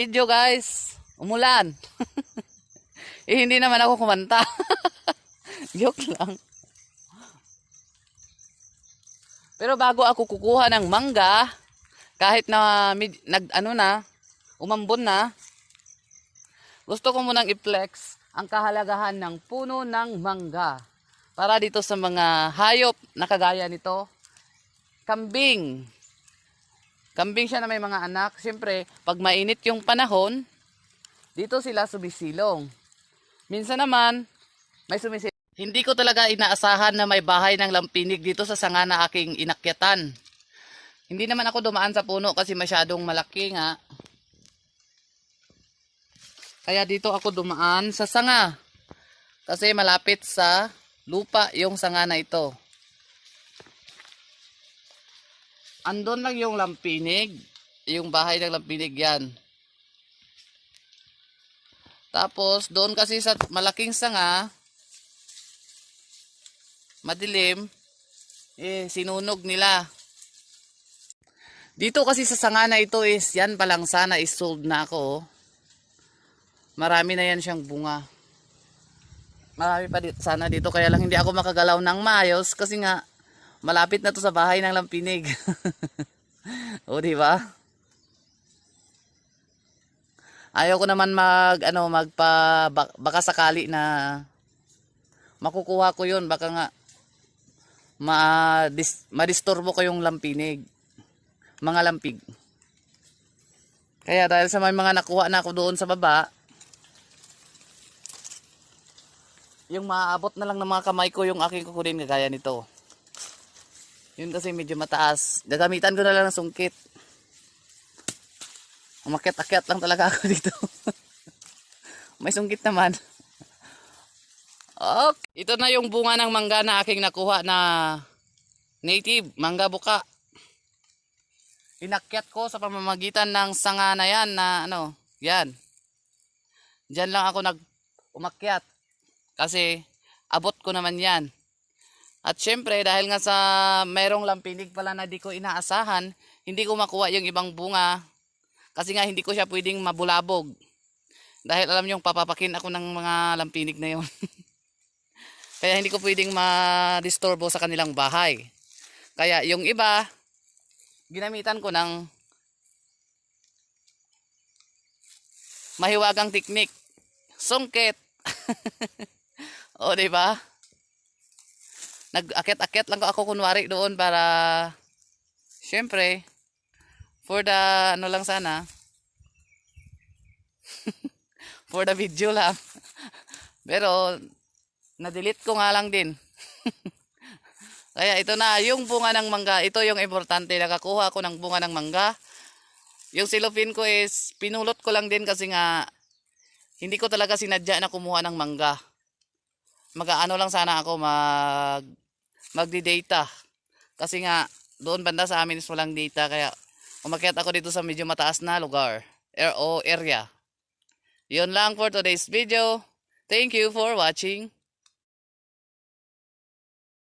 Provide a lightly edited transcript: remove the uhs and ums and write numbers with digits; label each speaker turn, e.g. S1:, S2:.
S1: Video guys, umulan. Hindi naman ako kumanta. Joke lang. Pero bago ako kukuha ng mangga, kahit na umambon na, gusto ko munang i-flex ang kahalagahan ng puno ng mangga. Para dito sa mga hayop na kagaya nito, kambing. Kambing siya na may mga anak. Siyempre, pag mainit yung panahon, dito sila sumisilong. Minsan naman, may sumisilong. Hindi ko talaga inaasahan na may bahay ng lampinig dito sa sanga na aking inakyatan. Hindi naman ako dumaan sa puno kasi masyadong malaki nga. Kaya dito ako dumaan sa sanga. Kasi malapit sa lupa yung sanga na ito. Andun lang yung lampinig. Yung bahay ng lampinig yan. Tapos doon kasi sa malaking sanga, madilim, sinunog nila. Dito kasi sa sanga na ito yan palang sana sold na ako. Marami na yan siyang bunga. Marami pa sana dito, kaya lang hindi ako makagalaw ng maayos kasi nga malapit na to sa bahay ng lampinig. O di ba? Ayaw ko naman baka sakali na makukuha ko 'yun, baka nga madisturbo ko yung lampinig. Mga lampig. Kaya dahil sa may mga nakuha na ako doon sa baba, yung maaabot na lang ng mga kamay ko yung aking kukunin kagaya nito. Yun kasi medyo mataas. Gagamitan ko na lang ng sungkit. Umakyat-akyat lang talaga ako dito. May sungkit naman. Okay. Ito na yung bunga ng mangga na aking nakuha na native, mangga buka. Inakyat ko sa pamamagitan ng sanga na yan na yan. Diyan lang ako umakyat. Kasi abot ko naman yan. At syempre dahil nga sa merong lampinig pala na di ko inaasahan, hindi ko makuha yung ibang bunga. Kasi nga hindi ko siya pwedeng mabulabog. Dahil alam nyo, papapakin ako ng mga lampinig na yon. Kaya hindi ko pwedeng ma-disturbo sa kanilang bahay. Kaya yung iba, ginamitan ko ng mahiwagang teknik. Sungkit. O, diba? Nag-akit-akit lang ako kunwari doon para syempre for the lang sana. For the video lang. Pero na-delete ko nga lang din. Kaya ito na yung bunga ng mangga. Ito yung importante. Nakakuha ako ng bunga ng mangga. Yung cellophane ko pinulot ko lang din kasi nga hindi ko talaga sinadya na kumuha ng mangga. Mag-aano lang sana ako magdi-data. Kasi nga doon banda sa amin is walang data, kaya umakyat ako dito sa medyo mataas na lugar o area. Yun lang for today's video. Thank you for watching.